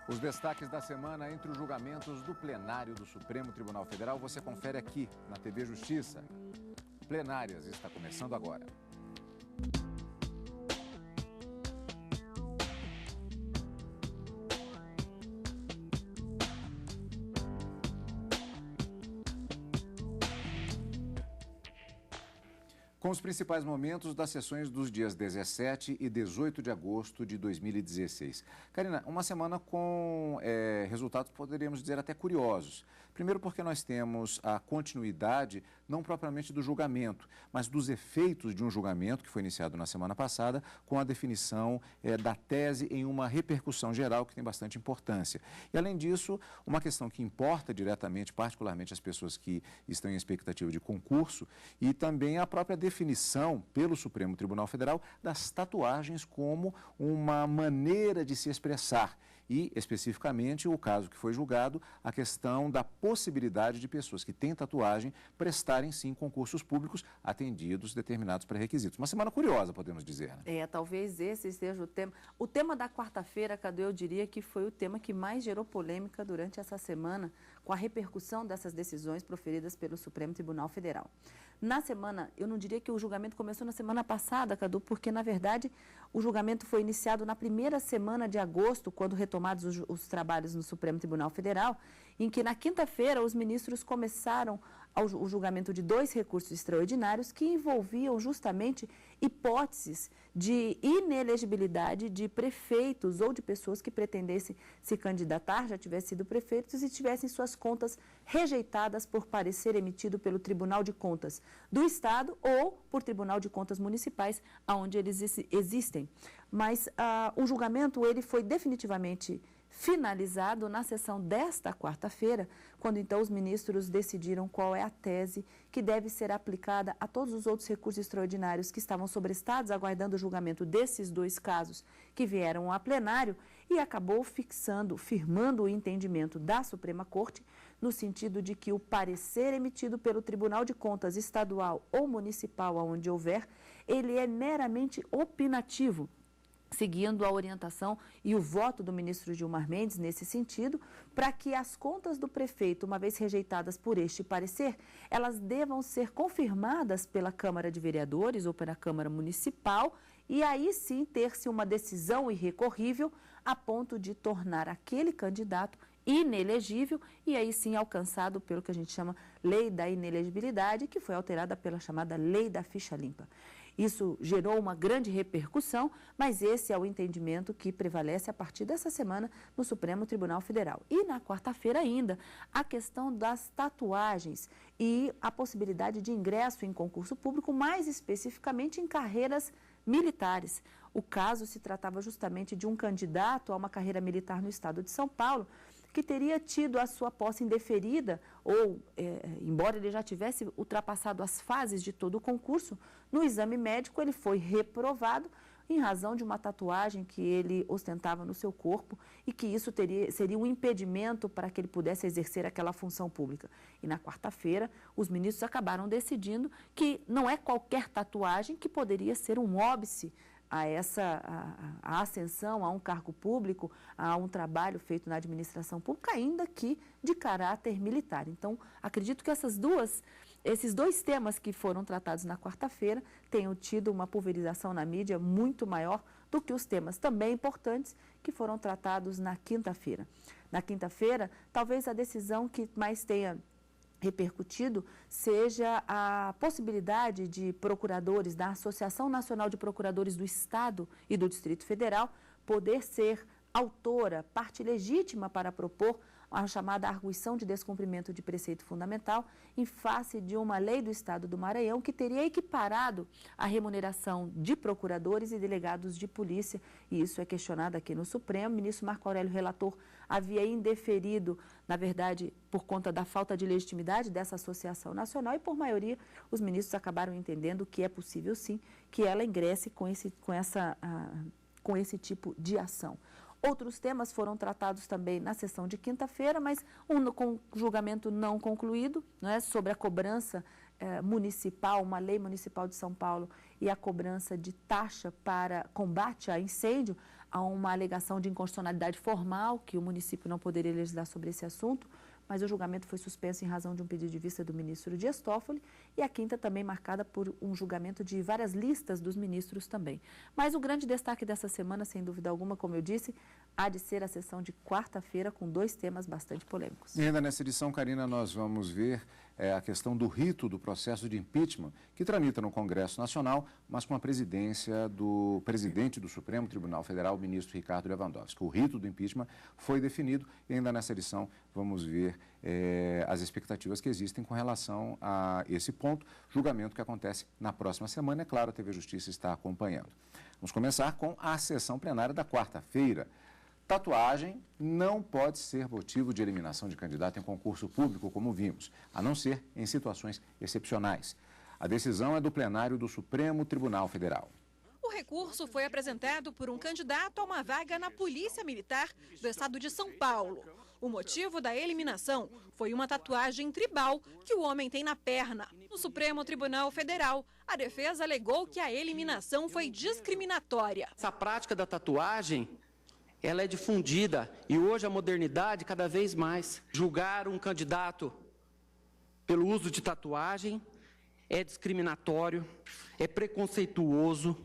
Os destaques da semana entre os julgamentos do plenário do Supremo Tribunal Federal você confere aqui na TV Justiça. Plenárias está começando agora. Com os principais momentos das sessões dos dias 17 e 18 de agosto de 2016. Karina, uma semana com resultados, poderíamos dizer, até curiosos. Primeiro porque nós temos a continuidade, não propriamente do julgamento, mas dos efeitos de um julgamento que foi iniciado na semana passada, com a definição da tese em uma repercussão geral que tem bastante importância. E, além disso, uma questão que importa diretamente, particularmente as pessoas que estão em expectativa de concurso, e também a própria definição pelo Supremo Tribunal Federal das tatuagens como uma maneira de se expressar. E, especificamente, o caso que foi julgado, a questão da possibilidade de pessoas que têm tatuagem prestarem, sim, concursos públicos atendidos determinados pré-requisitos. Uma semana curiosa, podemos dizer, né? Talvez esse seja o tema. O tema da quarta-feira, Cadu, eu diria que foi o tema que mais gerou polêmica durante essa semana, com a repercussão dessas decisões proferidas pelo Supremo Tribunal Federal. Na semana, eu não diria que o julgamento começou na semana passada, Cadu, porque, na verdade, o julgamento foi iniciado na primeira semana de agosto, quando retomados os trabalhos no Supremo Tribunal Federal, em que, na quinta-feira, os ministros começaram o julgamento de 2 recursos extraordinários que envolviam justamente hipóteses de inelegibilidade de prefeitos ou de pessoas que pretendessem se candidatar, já tivessem sido prefeitos e tivessem suas contas rejeitadas por parecer emitido pelo Tribunal de Contas do Estado ou por Tribunal de Contas Municipais, onde eles existem. Mas o julgamento ele foi definitivamente finalizado na sessão desta quarta-feira, quando então os ministros decidiram qual é a tese que deve ser aplicada a todos os outros recursos extraordinários que estavam sobrestados, aguardando o julgamento desses 2 casos que vieram a plenário, e acabou firmando o entendimento da Suprema Corte, no sentido de que o parecer emitido pelo Tribunal de Contas estadual ou municipal, onde houver, ele é meramente opinativo, seguindo a orientação e o voto do ministro Gilmar Mendes nesse sentido, para que as contas do prefeito, uma vez rejeitadas por este parecer, elas devam ser confirmadas pela Câmara de Vereadores ou pela Câmara Municipal e aí sim ter-se uma decisão irrecorrível a ponto de tornar aquele candidato inelegível e aí sim alcançado pelo que a gente chama Lei da Inelegibilidade, que foi alterada pela chamada Lei da Ficha Limpa. Isso gerou uma grande repercussão, mas esse é o entendimento que prevalece a partir dessa semana no Supremo Tribunal Federal. E na quarta-feira ainda, a questão das tatuagens e a possibilidade de ingresso em concurso público, mais especificamente em carreiras militares. O caso se tratava justamente de um candidato a uma carreira militar no estado de São Paulo, que teria tido a sua posse indeferida ou, embora ele já tivesse ultrapassado as fases de todo o concurso, no exame médico ele foi reprovado em razão de uma tatuagem que ele ostentava no seu corpo e que isso seria um impedimento para que ele pudesse exercer aquela função pública. E na quarta-feira, os ministros acabaram decidindo que não é qualquer tatuagem que poderia ser um óbice a ascensão a um cargo público, a um trabalho feito na administração pública, ainda que de caráter militar. Então, acredito que esses 2 temas que foram tratados na quarta-feira tenham tido uma pulverização na mídia muito maior do que os temas também importantes que foram tratados na quinta-feira. Na quinta-feira, talvez a decisão que mais tenha repercutido seja a possibilidade de procuradores da Associação Nacional de Procuradores do Estado e do Distrito Federal poder ser autora, parte legítima para propor a chamada arguição de descumprimento de preceito fundamental em face de uma lei do Estado do Maranhão que teria equiparado a remuneração de procuradores e delegados de polícia, e isso é questionado aqui no Supremo. O ministro Marco Aurélio, relator, havia indeferido, na verdade, por conta da falta de legitimidade dessa associação nacional e, por maioria, os ministros acabaram entendendo que é possível, sim, que ela ingresse com esse tipo de ação. Outros temas foram tratados também na sessão de quinta-feira, mas com julgamento não concluído, né, sobre a cobrança municipal, uma lei municipal de São Paulo e a cobrança de taxa para combate a incêndio. Há uma alegação de inconstitucionalidade formal, que o município não poderia legislar sobre esse assunto, mas o julgamento foi suspenso em razão de um pedido de vista do ministro Dias Toffoli, e a quinta também marcada por um julgamento de várias listas dos ministros também. Mas o grande destaque dessa semana, sem dúvida alguma, como eu disse, há de ser a sessão de quarta-feira, com 2 temas bastante polêmicos. E ainda nessa edição, Karina, nós vamos ver a questão do rito do processo de impeachment, que tramita no Congresso Nacional, mas com a presidência do presidente do Supremo Tribunal Federal, o ministro Ricardo Lewandowski. O rito do impeachment foi definido e ainda nessa edição vamos ver as expectativas que existem com relação a esse ponto, julgamento que acontece na próxima semana. É claro, a TV Justiça está acompanhando. Vamos começar com a sessão plenária da quarta-feira. Tatuagem não pode ser motivo de eliminação de candidato em concurso público, como vimos, a não ser em situações excepcionais. A decisão é do plenário do Supremo Tribunal Federal. O recurso foi apresentado por um candidato a uma vaga na Polícia Militar do estado de São Paulo. O motivo da eliminação foi uma tatuagem tribal que o homem tem na perna. No Supremo Tribunal Federal, a defesa alegou que a eliminação foi discriminatória. Essa prática da tatuagem, ela é difundida e hoje a modernidade cada vez mais. Julgar um candidato pelo uso de tatuagem é discriminatório, é preconceituoso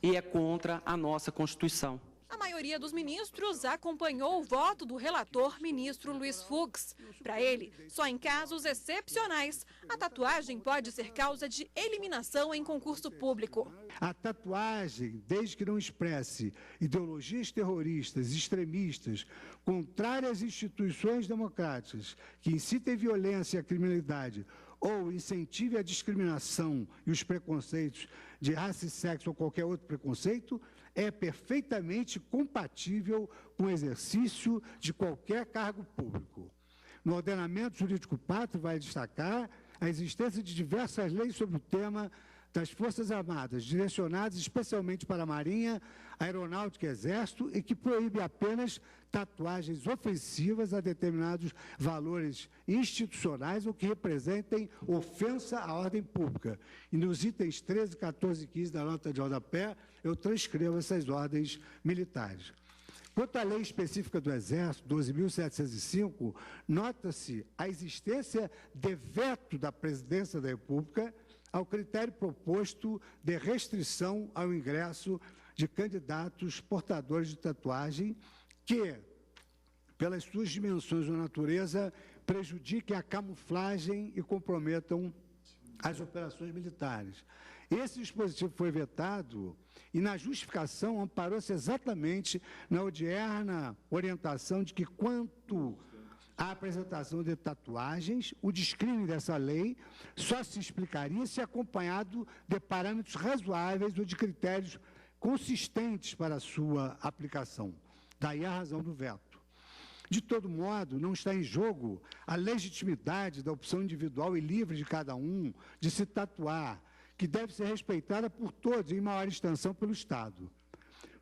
e é contra a nossa Constituição. A maioria dos ministros acompanhou o voto do relator, ministro Luiz Fux. Para ele, só em casos excepcionais, a tatuagem pode ser causa de eliminação em concurso público. A tatuagem, desde que não expresse ideologias terroristas, extremistas, contrárias às instituições democráticas, que incitem violência e a criminalidade, ou incentive a discriminação e os preconceitos de raça e sexo ou qualquer outro preconceito, é perfeitamente compatível com o exercício de qualquer cargo público. No ordenamento jurídico pátrio, vai destacar a existência de diversas leis sobre o tema das Forças Armadas, direcionadas especialmente para a Marinha, Aeronáutica e Exército, e que proíbe apenas tatuagens ofensivas a determinados valores institucionais ou que representem ofensa à ordem pública. E nos itens 13, 14 e 15 da nota de rodapé, eu transcrevo essas ordens militares. Quanto à lei específica do Exército, 12.705, nota-se a existência de veto da Presidência da República ao critério proposto de restrição ao ingresso de candidatos portadores de tatuagem que, pelas suas dimensões ou natureza, prejudiquem a camuflagem e comprometam as operações militares. Esse dispositivo foi vetado e, na justificação, amparou-se exatamente na odierna orientação de que, quanto à apresentação de tatuagens, o descrime dessa lei só se explicaria se acompanhado de parâmetros razoáveis ou de critérios consistentes para a sua aplicação. Daí a razão do veto. De todo modo, não está em jogo a legitimidade da opção individual e livre de cada um de se tatuar, que deve ser respeitada por todos, em maior extensão pelo Estado.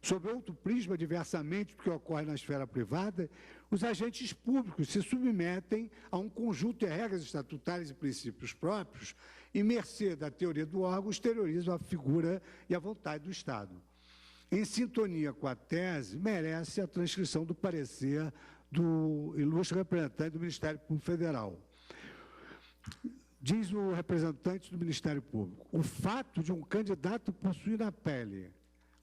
Sob outro prisma, diversamente do que ocorre na esfera privada, os agentes públicos se submetem a um conjunto de regras estatutárias e princípios próprios e, mercê da teoria do órgão, exteriorizam a figura e a vontade do Estado. Em sintonia com a tese, merece a transcrição do parecer do ilustre representante do Ministério Público Federal. Diz o representante do Ministério Público: o fato de um candidato possuir na pele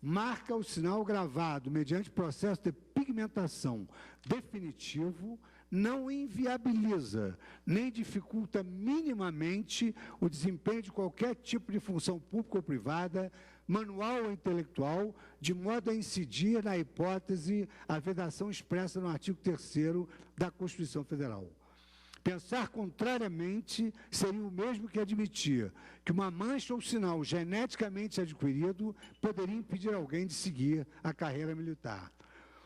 marca o sinal gravado mediante processo de pigmentação definitivo não inviabiliza nem dificulta minimamente o desempenho de qualquer tipo de função pública ou privada, manual ou intelectual, de modo a incidir na hipótese a vedação expressa no artigo 3º da Constituição Federal. Pensar contrariamente seria o mesmo que admitir que uma mancha ou sinal geneticamente adquirido poderia impedir alguém de seguir a carreira militar.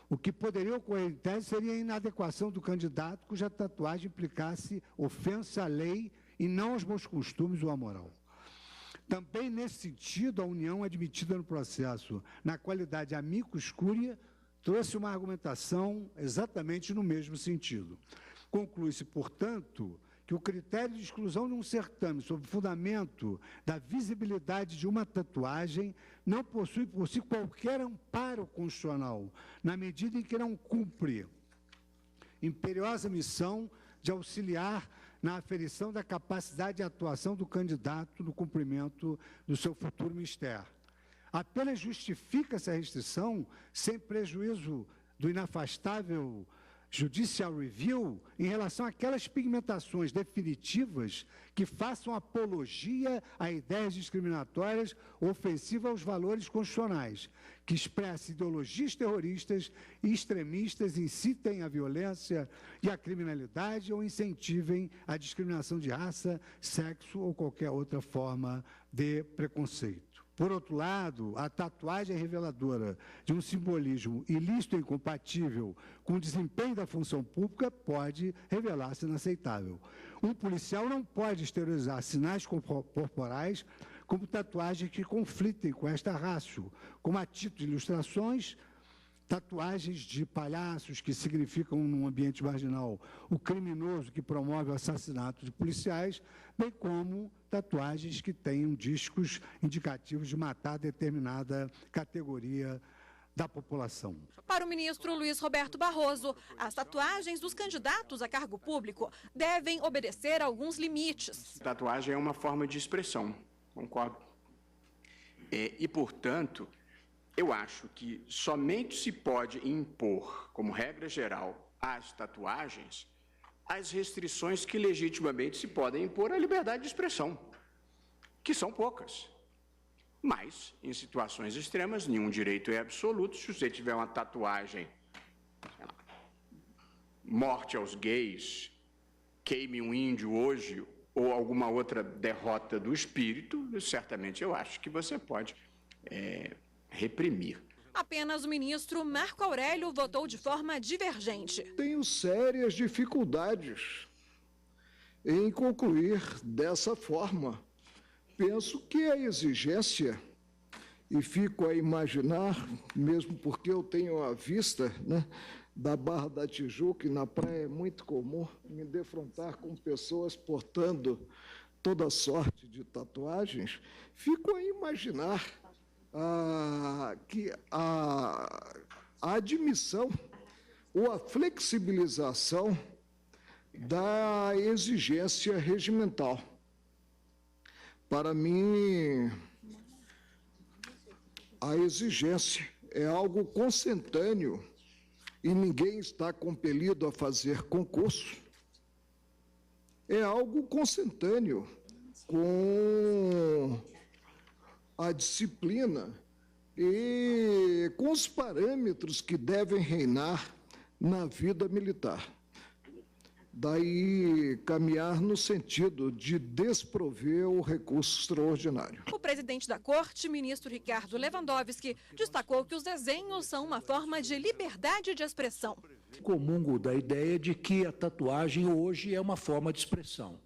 O que poderia ocorrer em tese seria a inadequação do candidato cuja tatuagem implicasse ofensa à lei e não aos bons costumes ou à moral. Também nesse sentido, a União admitida no processo na qualidade de amicus curiae trouxe uma argumentação exatamente no mesmo sentido. Conclui-se, portanto, que que o critério de exclusão de um certame sob fundamento da visibilidade de uma tatuagem não possui por si qualquer amparo constitucional, na medida em que não cumpre imperiosa missão de auxiliar na aferição da capacidade de atuação do candidato no cumprimento do seu futuro mistério. Apenas justifica essa restrição sem prejuízo do inafastável judicial review em relação àquelas pigmentações definitivas que façam apologia a ideias discriminatórias ofensivas aos valores constitucionais, que expressem ideologias terroristas e extremistas, incitem a violência e a criminalidade ou incentivem a discriminação de raça, sexo ou qualquer outra forma de preconceito. Por outro lado, a tatuagem reveladora de um simbolismo ilícito e incompatível com o desempenho da função pública pode revelar-se inaceitável. Um policial não pode exteriorizar sinais corporais como tatuagens que conflitem com esta ratio, como a título de ilustrações, tatuagens de palhaços que significam, num ambiente marginal, o criminoso que promove o assassinato de policiais, bem como tatuagens que tenham discos indicativos de matar determinada categoria da população. Para o ministro Luiz Roberto Barroso, as tatuagens dos candidatos a cargo público devem obedecer a alguns limites. Tatuagem é uma forma de expressão, concordo. E, portanto, eu acho que somente se pode impor, como regra geral, às tatuagens, as restrições que legitimamente se podem impor à liberdade de expressão, que são poucas. Mas, em situações extremas, nenhum direito é absoluto. Se você tiver uma tatuagem, sei lá, morte aos gays, queime um índio hoje, ou alguma outra derrota do espírito, certamente eu acho que você pode reprimir. Apenas o ministro Marco Aurélio votou de forma divergente. Tenho sérias dificuldades em concluir dessa forma. Penso que a exigência, e fico a imaginar, mesmo porque eu tenho a vista, né, da Barra da Tijuca, e na praia é muito comum me defrontar com pessoas portando toda sorte de tatuagens, fico a imaginar que a admissão ou a flexibilização da exigência regimental. Para mim, a exigência é algo consentâneo e ninguém está compelido a fazer concurso. É algo consentâneo com a disciplina e com os parâmetros que devem reinar na vida militar. Daí caminhar no sentido de desprover o recurso extraordinário. O presidente da Corte, ministro Ricardo Lewandowski, destacou que os desenhos são uma forma de liberdade de expressão. Comungo da ideia de que a tatuagem hoje é uma forma de expressão.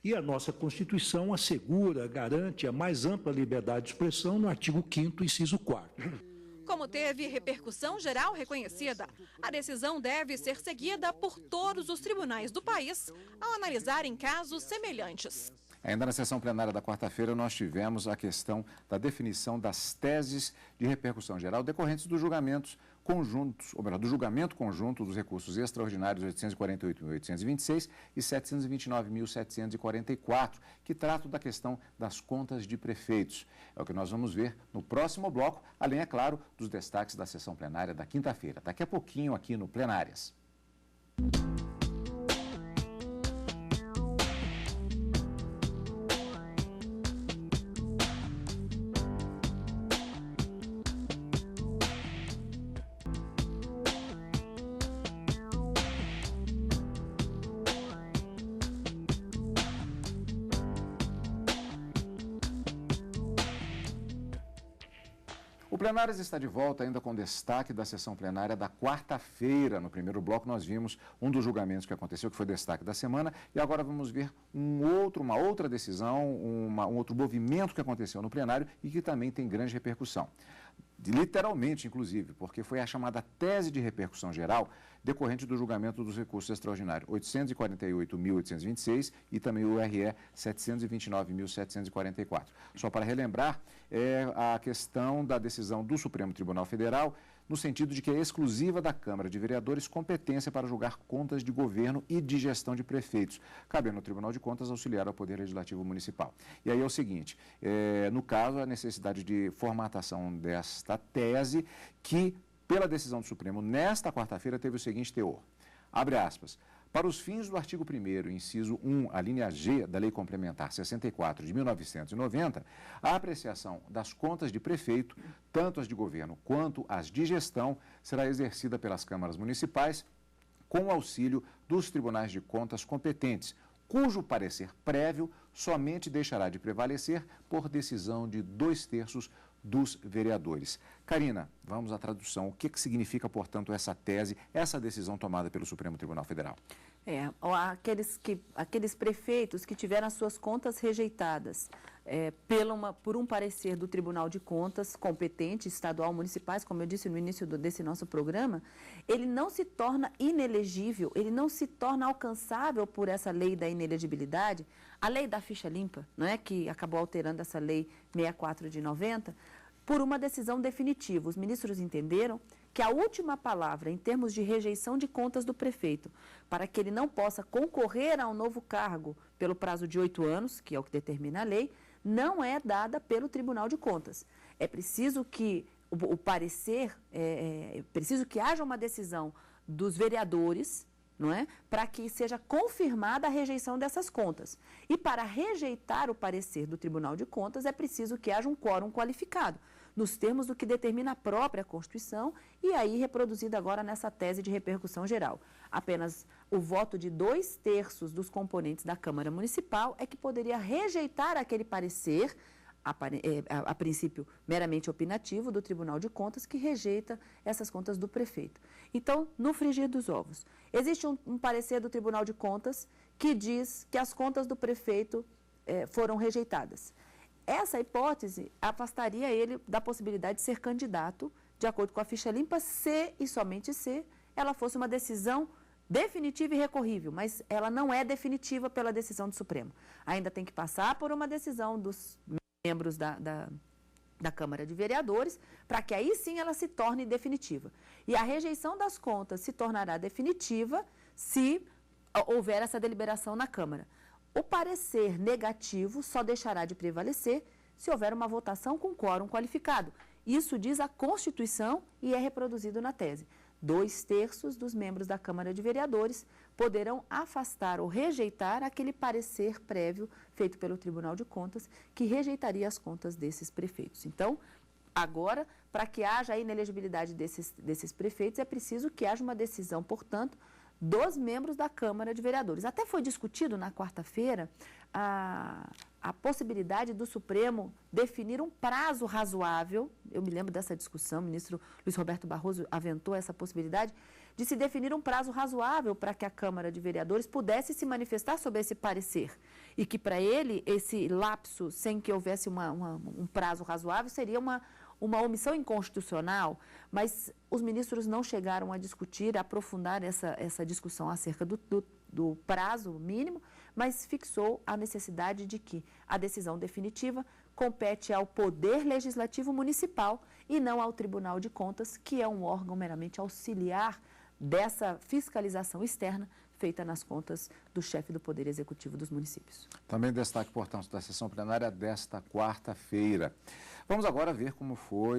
E a nossa Constituição assegura, garante a mais ampla liberdade de expressão no artigo 5º, inciso 4º. Como teve repercussão geral reconhecida, a decisão deve ser seguida por todos os tribunais do país ao analisarem casos semelhantes. Ainda na sessão plenária da quarta-feira, nós tivemos a questão da definição das teses de repercussão geral decorrentes dos julgamentos conjuntos, ou melhor, do julgamento conjunto dos recursos extraordinários 848.826 e 729.744, que tratam da questão das contas de prefeitos. É o que nós vamos ver no próximo bloco, além, é claro, dos destaques da sessão plenária da quinta-feira. Daqui a pouquinho aqui no Plenárias. O Plenárias está de volta ainda com destaque da sessão plenária da quarta-feira. No primeiro bloco nós vimos um dos julgamentos que aconteceu, que foi destaque da semana, e agora vamos ver uma outra decisão, um outro movimento que aconteceu no plenário e que também tem grande repercussão. literalmente, inclusive, porque foi a chamada tese de repercussão geral decorrente do julgamento dos recursos extraordinários 848.826 e também o RE 729.744. Só para relembrar, é a questão da decisão do Supremo Tribunal Federal, no sentido de que é exclusiva da Câmara de Vereadores competência para julgar contas de governo e de gestão de prefeitos, cabendo ao Tribunal de Contas auxiliar ao Poder Legislativo Municipal. E aí é o seguinte, no caso, a necessidade de formatação desta tese, que, pela decisão do Supremo, nesta quarta-feira, teve o seguinte teor, abre aspas, para os fins do artigo 1º, inciso 1, a linha G da Lei Complementar 64 de 1990, a apreciação das contas de prefeito, tanto as de governo quanto as de gestão, será exercida pelas câmaras municipais com o auxílio dos tribunais de contas competentes, cujo parecer prévio somente deixará de prevalecer por decisão de 2/3 dos vereadores. Karina, vamos à tradução. O que significa, portanto, essa tese, essa decisão tomada pelo Supremo Tribunal Federal? Aqueles prefeitos que tiveram as suas contas rejeitadas por um parecer do Tribunal de Contas competente, estadual, municipais, como eu disse no início desse nosso programa, ele não se torna inelegível, ele não se torna alcançável por essa lei da inelegibilidade, a lei da ficha limpa, não é, que acabou alterando essa lei 64 de 90, por uma decisão definitiva. Os ministros entenderam que a última palavra em termos de rejeição de contas do prefeito, para que ele não possa concorrer a um novo cargo pelo prazo de 8 anos, que é o que determina a lei, não é dada pelo Tribunal de Contas. É preciso que o parecer, preciso que haja uma decisão dos vereadores, não é? Para que seja confirmada a rejeição dessas contas. E para rejeitar o parecer do Tribunal de Contas é preciso que haja um quórum qualificado, nos termos do que determina a própria Constituição e aí reproduzido agora nessa tese de repercussão geral. Apenas o voto de 2/3 dos componentes da Câmara Municipal é que poderia rejeitar aquele parecer, a princípio meramente opinativo, do Tribunal de Contas, que rejeita essas contas do prefeito. Então, no frigir dos ovos, existe um parecer do Tribunal de Contas que diz que as contas do prefeito foram rejeitadas. Essa hipótese afastaria ele da possibilidade de ser candidato, de acordo com a ficha limpa, se e somente se ela fosse uma decisão definitiva e recorrível, mas ela não é definitiva pela decisão do Supremo. Ainda tem que passar por uma decisão dos membros da Câmara de Vereadores, para que aí sim ela se torne definitiva. E a rejeição das contas se tornará definitiva se houver essa deliberação na Câmara. O parecer negativo só deixará de prevalecer se houver uma votação com quórum qualificado. Isso diz a Constituição e é reproduzido na tese. 2/3 dos membros da Câmara de Vereadores poderão afastar ou rejeitar aquele parecer prévio feito pelo Tribunal de Contas que rejeitaria as contas desses prefeitos. Então, agora, para que haja a inelegibilidade desses prefeitos, é preciso que haja uma decisão, portanto, dos membros da Câmara de Vereadores. Até foi discutido na quarta-feira a possibilidade do Supremo definir um prazo razoável, eu me lembro dessa discussão, o ministro Luiz Roberto Barroso aventou essa possibilidade, de se definir um prazo razoável para que a Câmara de Vereadores pudesse se manifestar sobre esse parecer. E que para ele, esse lapso, sem que houvesse um prazo razoável, seria uma omissão inconstitucional, mas os ministros não chegaram a discutir, a aprofundar essa discussão acerca do prazo mínimo, mas fixou a necessidade de que a decisão definitiva compete ao Poder Legislativo Municipal e não ao Tribunal de Contas, que é um órgão meramente auxiliar dessa fiscalização externa feita nas contas do chefe do Poder Executivo dos municípios. Também destaque, portanto, da sessão plenária desta quarta-feira. Vamos agora ver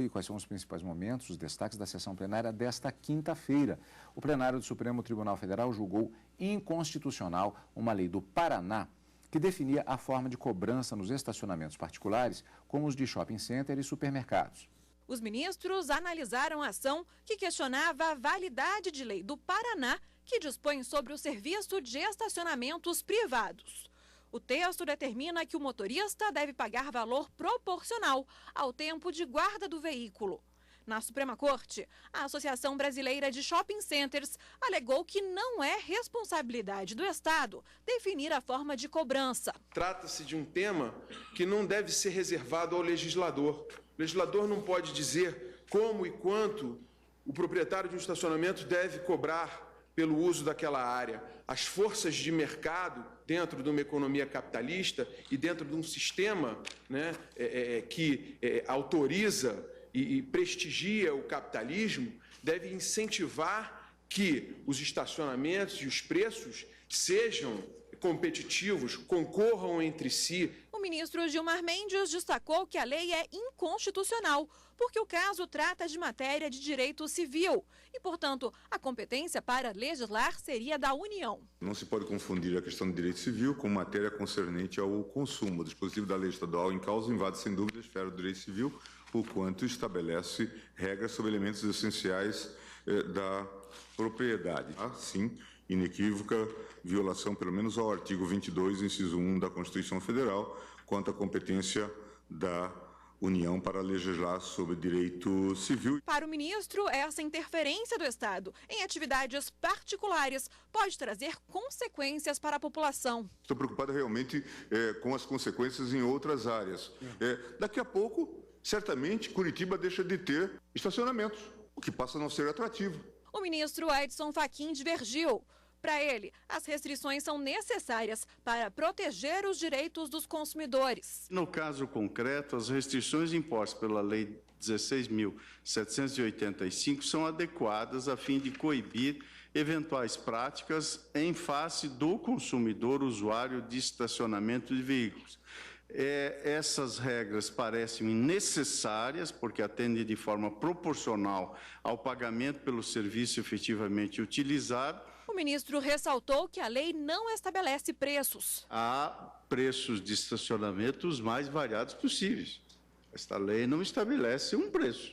quais são os principais momentos, os destaques da sessão plenária desta quinta-feira. O plenário do Supremo Tribunal Federal julgou inconstitucional uma lei do Paraná que definia a forma de cobrança nos estacionamentos particulares, como os de shopping center e supermercados. Os ministros analisaram a ação que questionava a validade de lei do Paraná que dispõe sobre o serviço de estacionamentos privados. O texto determina que o motorista deve pagar valor proporcional ao tempo de guarda do veículo. Na Suprema Corte, a Associação Brasileira de Shopping Centers alegou que não é responsabilidade do Estado definir a forma de cobrança. Trata-se de um tema que não deve ser reservado ao legislador. O legislador não pode dizer como e quanto o proprietário de um estacionamento deve cobrar pelo uso daquela área. As forças de mercado, dentro de uma economia capitalista e dentro de um sistema, né, que autoriza e prestigia o capitalismo, devem incentivar que os estacionamentos e os preços sejam competitivos, concorram entre si. O ministro Gilmar Mendes destacou que a lei é inconstitucional, porque o caso trata de matéria de direito civil e, portanto, a competência para legislar seria da União. Não se pode confundir a questão de direito civil com matéria concernente ao consumo. O dispositivo da lei estadual em causa invade, sem dúvida, a esfera do direito civil, porquanto estabelece regras sobre elementos essenciais da propriedade. Sim, inequívoca violação, pelo menos ao artigo 22, inciso 1 da Constituição Federal, quanto à competência da União para legislar sobre direito civil. Para o ministro, essa interferência do Estado em atividades particulares pode trazer consequências para a população. Estou preocupado realmente com as consequências em outras áreas. Daqui a pouco, certamente, Curitiba deixa de ter estacionamentos, o que passa a não ser atrativo. O ministro Edson Fachin divergiu. Para ele, as restrições são necessárias para proteger os direitos dos consumidores. No caso concreto, as restrições impostas pela Lei 16.785 são adequadas a fim de coibir eventuais práticas em face do consumidor usuário de estacionamento de veículos. Essas regras parecem necessárias porque atendem de forma proporcional ao pagamento pelo serviço efetivamente utilizado. O ministro ressaltou que a lei não estabelece preços. Há preços de estacionamento os mais variados possíveis. Esta lei não estabelece um preço,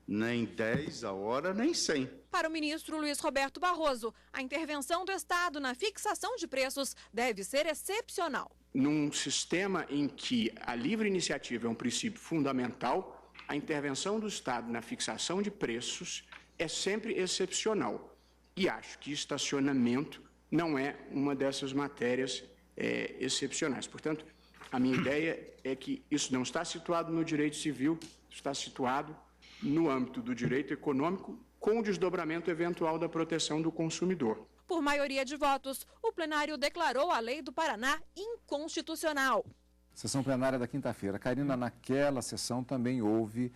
nem 10 a hora, nem 100. Para o ministro Luiz Roberto Barroso, a intervenção do Estado na fixação de preços deve ser excepcional. Num sistema em que a livre iniciativa é um princípio fundamental, a intervenção do Estado na fixação de preços é sempre excepcional. E acho que estacionamento não é uma dessas matérias excepcionais. Portanto, a minha ideia é que isso não está situado no direito civil, está situado no âmbito do direito econômico, com o desdobramento eventual da proteção do consumidor. Por maioria de votos, o plenário declarou a lei do Paraná inconstitucional. Sessão plenária da quinta-feira. Karina, naquela sessão também houve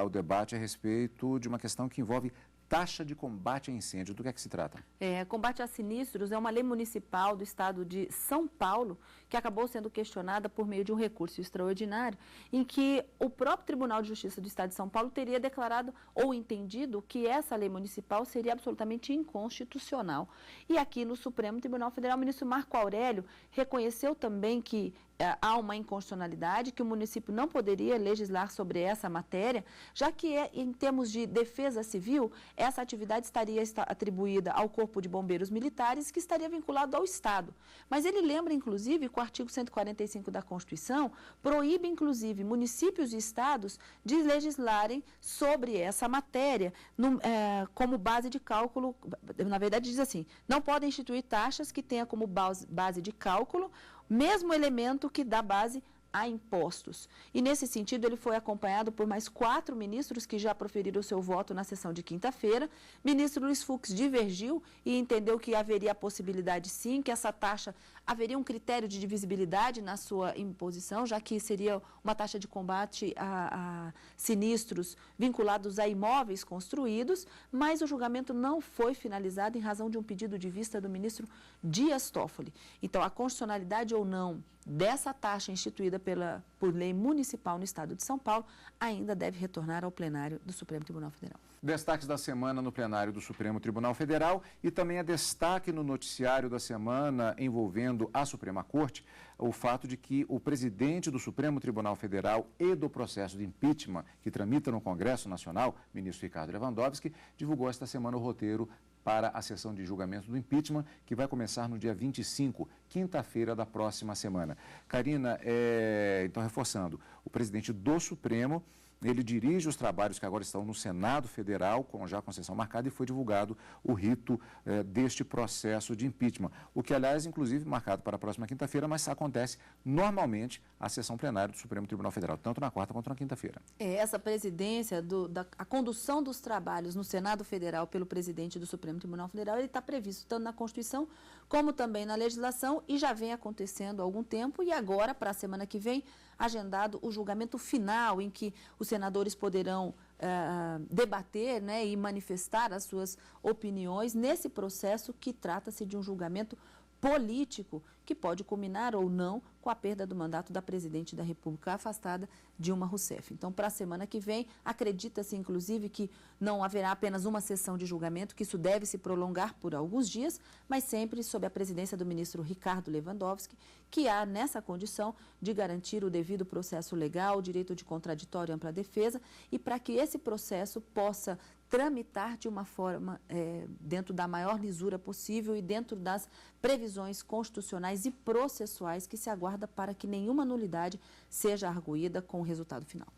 o debate a respeito de uma questão que envolve taxa de combate a incêndio. Do que é que se trata? Combate a sinistros é uma lei municipal do estado de São Paulo que acabou sendo questionada por meio de um recurso extraordinário em que o próprio Tribunal de Justiça do Estado de São Paulo teria declarado ou entendido que essa lei municipal seria absolutamente inconstitucional. E aqui no Supremo Tribunal Federal, o ministro Marco Aurélio reconheceu também que há uma inconstitucionalidade, que o município não poderia legislar sobre essa matéria, já que em termos de defesa civil, essa atividade estaria atribuída ao Corpo de Bombeiros Militares, que estaria vinculado ao Estado. Mas ele lembra, inclusive, que o artigo 145 da Constituição proíbe, inclusive, municípios e estados de legislarem sobre essa matéria como base de cálculo. Na verdade, diz assim, não podem instituir taxas que tenham como base de cálculo mesmo elemento que dá base a impostos. E, nesse sentido, ele foi acompanhado por mais 4 ministros que já proferiram o seu voto na sessão de quinta-feira. Ministro Luiz Fux divergiu e entendeu que haveria a possibilidade, sim, que essa taxa haveria um critério de divisibilidade na sua imposição, já que seria uma taxa de combate a sinistros vinculados a imóveis construídos, mas o julgamento não foi finalizado em razão de um pedido de vista do ministro Dias Toffoli. Então, a constitucionalidade ou não dessa taxa instituída por lei municipal no estado de São Paulo ainda deve retornar ao plenário do Supremo Tribunal Federal. Destaques da semana no plenário do Supremo Tribunal Federal e também a destaque no noticiário da semana envolvendo a Suprema Corte, o fato de que o presidente do Supremo Tribunal Federal e do processo de impeachment que tramita no Congresso Nacional, ministro Ricardo Lewandowski, divulgou esta semana o roteiro para a sessão de julgamento do impeachment, que vai começar no dia 25, quinta-feira da próxima semana. Karina, então reforçando, o presidente do Supremo Ele dirige os trabalhos que agora estão no Senado Federal, já com sessão marcada, e foi divulgado o rito deste processo de impeachment. O que, aliás, inclusive, marcado para a próxima quinta-feira, mas acontece normalmente a sessão plenária do Supremo Tribunal Federal, tanto na quarta quanto na quinta-feira. Essa presidência, a condução dos trabalhos no Senado Federal pelo presidente do Supremo Tribunal Federal, ele está previsto tanto na Constituição como também na legislação e já vem acontecendo há algum tempo e agora, para a semana que vem, agendado o julgamento final em que os senadores poderão debater, né, e manifestar as suas opiniões nesse processo que trata-se de um julgamento político que pode culminar ou não com a perda do mandato da presidente da República afastada, Dilma Rousseff. Então, para a semana que vem, acredita-se, inclusive, que não haverá apenas uma sessão de julgamento, que isso deve se prolongar por alguns dias, mas sempre sob a presidência do ministro Ricardo Lewandowski, que há nessa condição de garantir o devido processo legal, o direito de contraditório e ampla defesa, e para que esse processo possa tramitar de uma forma dentro da maior lisura possível e dentro das previsões constitucionais e processuais que se aguarda para que nenhuma nulidade seja arguída com o resultado final.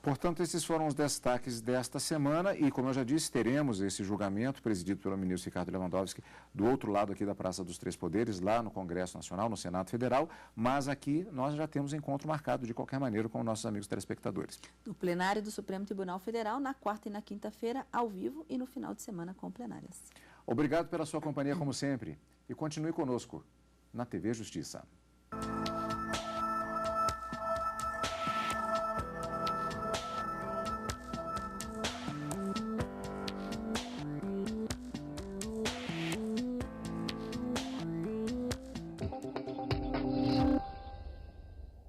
Portanto, esses foram os destaques desta semana e, como eu já disse, teremos esse julgamento presidido pelo ministro Ricardo Lewandowski do outro lado aqui da Praça dos Três Poderes, lá no Congresso Nacional, no Senado Federal, mas aqui nós já temos encontro marcado de qualquer maneira com nossos amigos telespectadores. No plenário do Supremo Tribunal Federal, na quarta e na quinta-feira, ao vivo e no final de semana com plenárias. Obrigado pela sua companhia, como sempre, e continue conosco na TV Justiça.